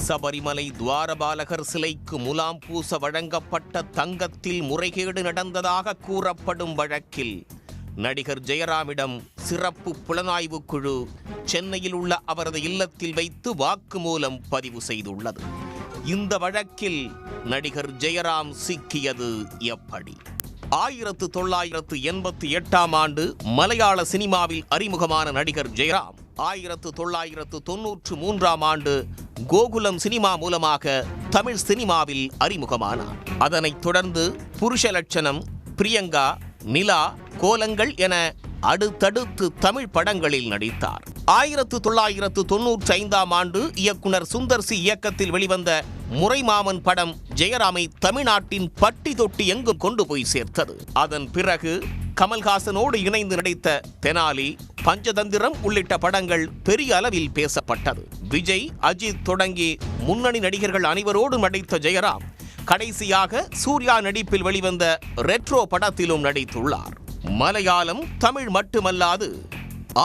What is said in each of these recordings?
சபரிமலை துவாரபாலகர் சிலைக்கு முலாம் பூச வழங்கப்பட்ட தங்கத்தில் முறைகேடு நடந்ததாக கூறப்படும் வழக்கில் நடிகர் ஜெயராமிடம் சிறப்பு புலனாய்வு குழு சென்னையில் உள்ள அவரது இல்லத்தில் வைத்து வாக்குமூலம் பதிவு செய்துள்ளது. இந்த வழக்கில் நடிகர் ஜெயராம் சிக்கியது எப்படி? 1988 ஆண்டு மலையாள சினிமாவில் அறிமுகமான நடிகர் ஜெயராம் 1993 ஆண்டு கோகுலம் சினிமா மூலமாக தமிழ் சினிமாவில் அறிமுகமானார். அதனைத் தொடர்ந்து புருஷலட்சணம், பிரியங்கா, நிலா, கோலங்கள் என அடுத்தடுத்து தமிழ் படங்களில் நடித்தார். 1995 ஆண்டு இயக்குனர் சுந்தர் சி இயக்கத்தில் வெளிவந்த முறைமாமன் படம் ஜெயராமை தமிழ்நாட்டின் பட்டி தொட்டி எங்கும் கொண்டு போய் சேர்த்தது. அதன் பிறகு கமல்ஹாசனோடு இணைந்து நடித்த தெனாலி, பஞ்சதந்திரம் உள்ளிட்ட படங்கள் பெரிய அளவில் பேசப்பட்டது. விஜய், அஜித் தொடங்கி முன்னணி நடிகர்கள் அனைவரோடு நடித்த ஜெயராம் கடைசியாக சூர்யா நடிப்பில் வெளிவந்த ரெட்ரோ படத்திலும் நடித்துள்ளார். மலையாளம், தமிழ் மட்டுமல்லாது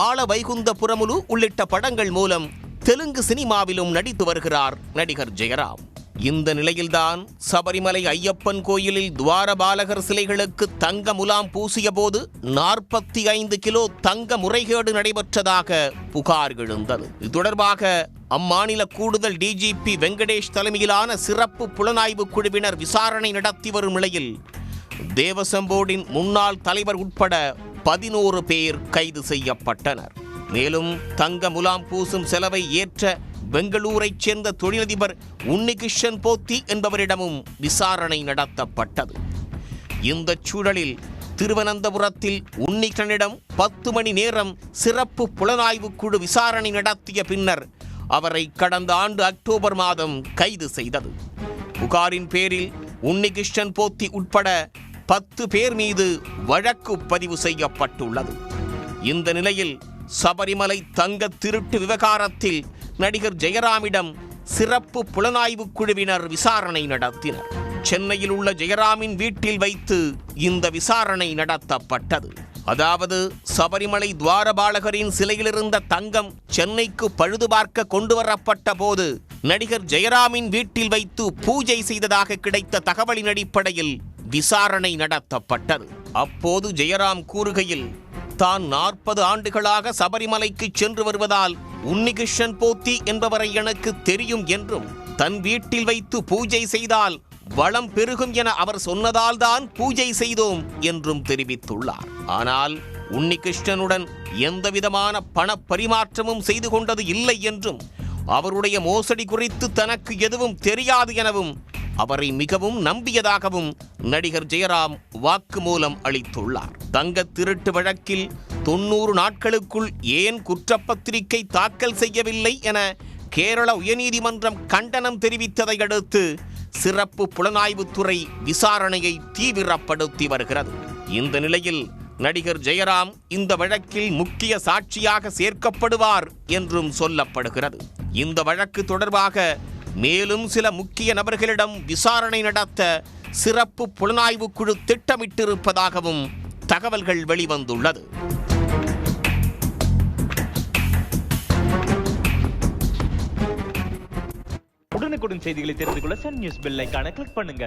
ஆள வைகுந்தபுரமுலு உள்ளிட்ட படங்கள் மூலம் தெலுங்கு சினிமாவிலும் நடித்து வருகிறார் நடிகர் ஜெயராம். இந்த நிலையில்தான் சபரிமலை ஐயப்பன் கோயிலில் துவாரபாலகர் சிலைகளுக்கு தங்க முலாம் பூசிய போது 45 கிலோ தங்க முறைகேடு நடைபெற்றதாக புகார் எழுந்தது. இது தொடர்பாக அம்மாநில கூடுதல் டிஜிபி வெங்கடேஷ் தலைமையிலான சிறப்பு புலனாய்வு குழுவினர் விசாரணை நடத்தி வரும் நிலையில் தேவசம் போர்டின் முன்னாள் தலைவர் உட்பட 11 பேர் கைது செய்யப்பட்டனர். மேலும் தங்க முலாம் பூசும் செலவை ஏற்ற பெங்களூரைச் சேர்ந்த தொழிலதிபர் உன்னிகிருஷ்ணன் போத்தி என்பவரிடமும் விசாரணை நடத்தப்பட்டது. இந்த சூழலில் திருவனந்தபுரத்தில் உன்னிகிருஷ்ணனிடம் 10 மணி நேரம் சிறப்பு புலனாய்வு குழு விசாரணை நடத்திய பின்னர் அவரை கடந்த ஆண்டு அக்டோபர் மாதம் கைது செய்தது. புகாரின் பேரில் உன்னிகிருஷ்ணன் போத்தி உட்பட 10 பேர் மீது வழக்கு பதிவு செய்யப்பட்டுள்ளது. இந்த நிலையில் சபரிமலை தங்க திருட்டு விவகாரத்தில் நடிகர் ஜெயராமிடம் சிறப்பு புலனாய்வு குழுவினர் விசாரணை நடத்தினர். சென்னையில் உள்ள ஜெயராமின் வீட்டில் வைத்து இந்த விசாரணை நடத்தப்பட்டது. அதாவது சபரிமலை துவாரபாலகரின் சிலையிலிருந்த தங்கம் சென்னைக்கு பழுது பார்க்க கொண்டு வரப்பட்ட போது நடிகர் ஜெயராமின் வீட்டில் வைத்து பூஜை செய்ததாக கிடைத்த தகவலின் அடிப்படையில் விசாரணை நடத்தப்பட்டது. அப்போது ஜெயராம் கூறுகையில், தான் 40 ஆண்டுகளாக சபரிமலைக்கு சென்று வருவதால் உன்னிகிருஷ்ணன் போத்தி என்பவரை எனக்கு தெரியும் என்றும், தன் வீட்டில் வைத்து பூஜை செய்தால் வளம் பெருகும் என அவர் சொன்னதால் தான் பூஜை செய்தோம் என்றும் தெரிவித்துள்ளார். ஆனால் உன்னிகிருஷ்ணனுடன் எந்தவிதமான பண பரிமாற்றமும் செய்து கொண்டது இல்லை என்றும், அவருடைய மோசடி குறித்து தனக்கு எதுவும் தெரியாது எனவும், அவரை மிகவும் நம்பியதாகவும் நடிகர் ஜெயராம் வாக்குமூலம் அளித்துள்ளார். தங்க திருட்டு வழக்கில் 90 நாட்களுக்குள் ஏன் குற்றப்பத்திரிகை தாக்கல் செய்யவில்லை என கேரள உயர்நீதிமன்றம் கண்டனம் தெரிவித்ததை அடுத்து சிறப்பு புலனாய்வுத்துறை விசாரணையை தீவிரப்படுத்தி வருகிறது. இந்த நிலையில் நடிகர் ஜெயராம் இந்த வழக்கில் முக்கிய சாட்சியாக சேர்க்கப்படுவார் என்றும் சொல்லப்படுகிறது. இந்த வழக்கு தொடர்பாக மேலும் சில முக்கிய நபர்களிடம் விசாரணை நடத்த சிறப்பு புலனாய்வு குழு திட்டமிட்டிருப்பதாகவும் தகவல்கள் வெளிவந்துள்ளது. உடனுக்குடன் செய்திகளை தெரிந்து கொள்ள சன் நியூஸ் பெல் ஐகானை கிளிக் பண்ணுங்க.